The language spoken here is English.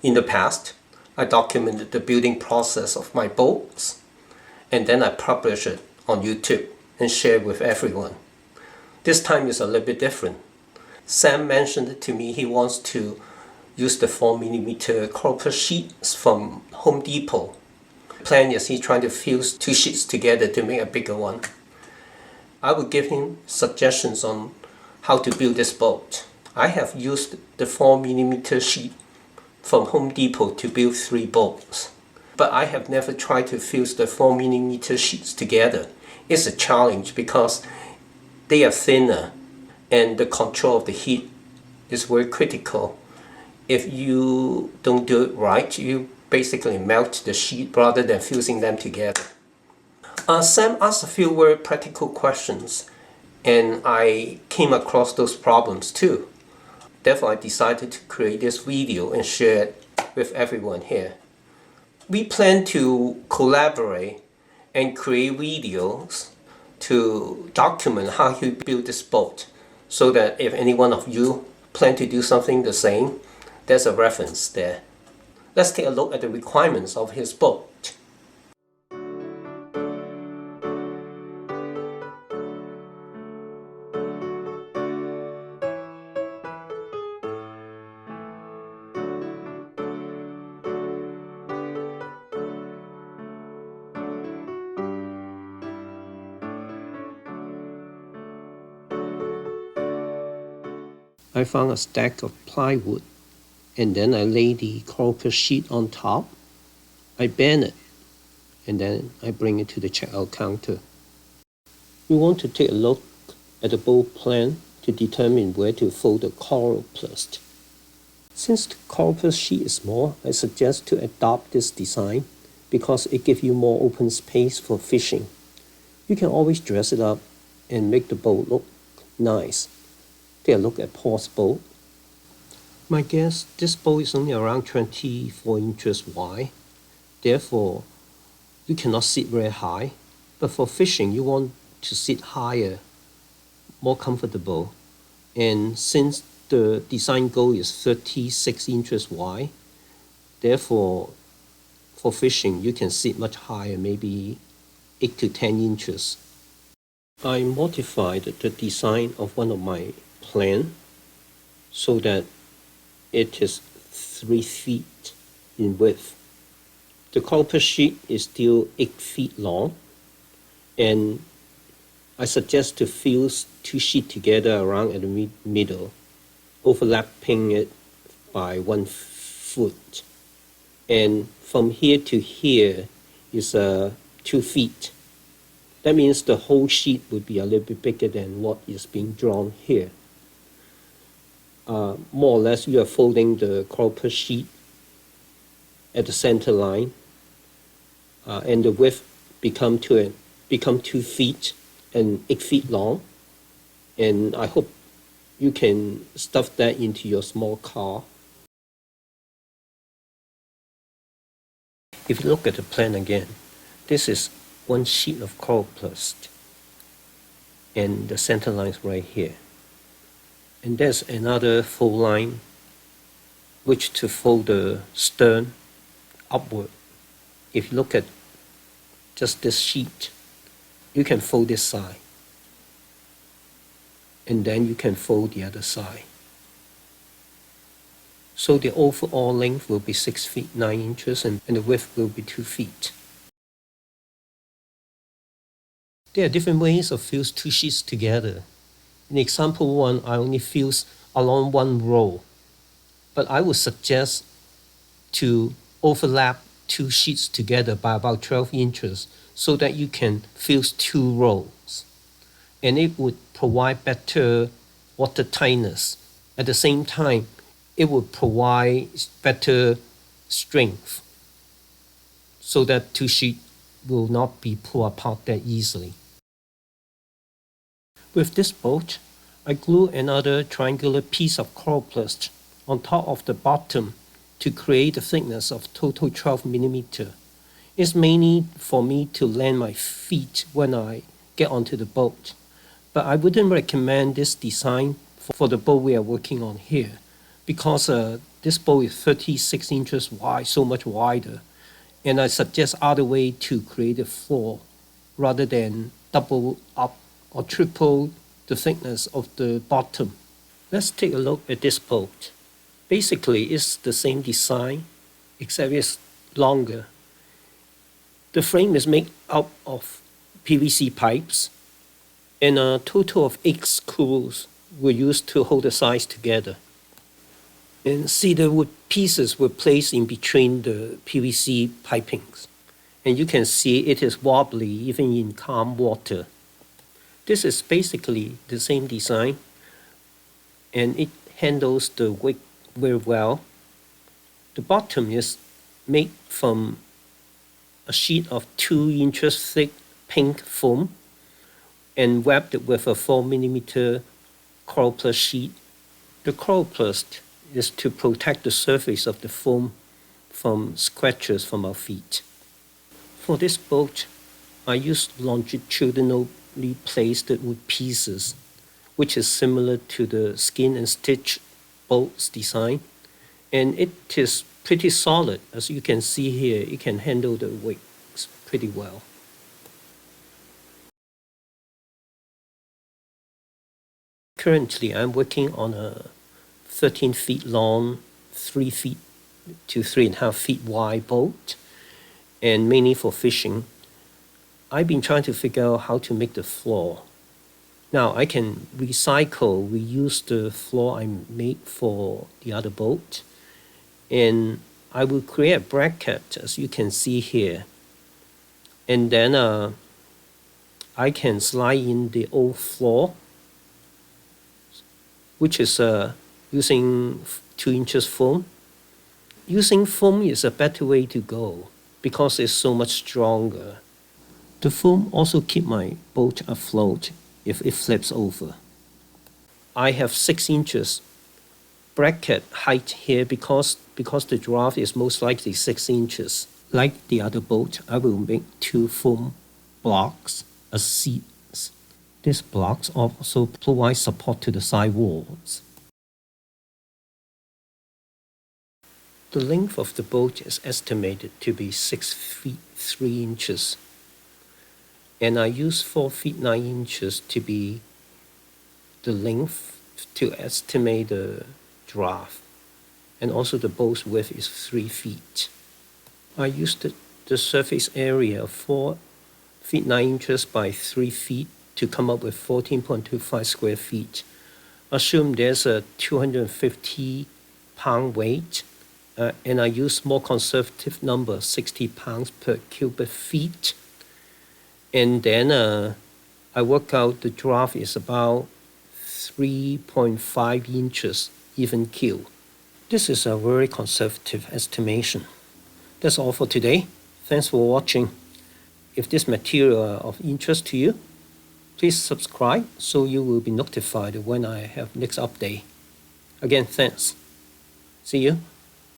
In the past, I documented the building process of my boats, and then I publish it on YouTube and share it with everyone. This time is a little bit different. Sam mentioned to me he wants to use the 4mm coroplast sheets from Home Depot. The plan is he's trying to fuse two sheets together to make a bigger one. I would give him suggestions on how to build this boat. I have used the 4mm sheet from Home Depot to build 3 boats, but I have never tried to fuse the 4mm sheets together. It's a challenge because they are thinner and the control of the heat is very critical. If you don't do it right, you basically melt the sheet rather than fusing them together. Sam asked a few very practical questions, and I came across those problems too. Therefore, I decided to create this video and share it with everyone here. We plan to collaborate and create videos to document how you build this boat, so that if any one of you plan to do something the same, there's a reference there. Let's take a look at the requirements of his boat. I found a stack of plywood, and then I lay the coroplast sheet on top. I bend it, and then I bring it to the checkout counter. You want to take a look at the boat plan to determine where to fold the coroplast. Since the coroplast sheet is small, I suggest to adopt this design because it gives you more open space for fishing. You can always dress it up and make the boat look nice. Take a look at Paul's boat. My guess, this boat is only around 24 inches wide. Therefore, you cannot sit very high. But for fishing, you want to sit higher, more comfortable. And since the design goal is 36 inches wide, therefore, for fishing, you can sit much higher, maybe 8 to 10 inches. I modified the design of one of my plan so that it is 3 feet in width. The coroplast sheet is still 8 feet long, and I suggest to fuse 2 sheets together around at the middle, overlapping it by 1 foot. And from here to here is 2 feet. That means the whole sheet would be a little bit bigger than what is being drawn here. More or less, you are folding the coroplast sheet at the center line, and the width become 2 feet and 8 feet long. And I hope you can stuff that into your small car. If you look at the plan again, this is 1 sheet of coroplast, and the center line is right here. And there's another fold line, which to fold the stern upward. If you look at just this sheet, you can fold this side, and then you can fold the other side. So the overall length will be 6 feet 9 inches, and the width will be 2 feet. There are different ways of fuse 2 sheets together. In example 1, I only fuse along 1 row, but I would suggest to overlap 2 sheets together by about 12 inches so that you can fuse 2 rows, and it would provide better water tightness. At the same time, it would provide better strength so that 2 sheets will not be pulled apart that easily. With this boat, I glue another triangular piece of coroplast on top of the bottom to create a thickness of total 12 millimeter. It's mainly for me to land my feet when I get onto the boat, but I wouldn't recommend this design for the boat we are working on here because This boat is 36 inches wide, so much wider. And I suggest other way to create a floor rather than double up or triple the thickness of the bottom. Let's take a look at this boat. Basically, it's the same design, except it's longer. The frame is made up of PVC pipes, and a total of 8 screws were used to hold the sides together. And cedar wood pieces were placed in between the PVC pipings. And you can see it is wobbly even in calm water. This is basically the same design, and it handles the weight very well. The bottom is made from a sheet of 2 inches thick pink foam and wrapped with a 4mm coroplast sheet. The coroplast is to protect the surface of the foam from scratches from our feet. For this boat, I used longitudinally placed wood pieces, which is similar to the skin and stitch boat's design, and it is pretty solid. As you can see here, it can handle the weight pretty well. Currently, I'm working on a 13 feet long, 3 feet to 3.5 feet wide boat, and mainly for fishing. I've been trying to figure out how to make the floor. Now I can reuse the floor I made for the other boat, and I will create a bracket as you can see here. And then I can slide in the old floor, which is using 2 inches foam. Using foam is a better way to go because it's so much stronger. The foam also keeps my boat afloat if it flips over. I have 6 inches bracket height here because the draft is most likely 6 inches. Like the other boat, I will make 2 foam blocks as seats. These blocks also provide support to the side walls. The length of the boat is estimated to be 6 feet 3 inches. And I use 4 feet 9 inches to be the length to estimate the draft. And also the boat's width is 3 feet. I used the surface area of 4 feet 9 inches by 3 feet to come up with 14.25 square feet. Assume there's a 250-pound weight, and I use more conservative number, 60 pounds per cubic feet. And then I work out the draft is about 3.5 inches even keel. This is a very conservative estimation. That's all for today. Thanks for watching. If this material is of interest to you, please subscribe so you will be notified when I have next update. Again, thanks. See you.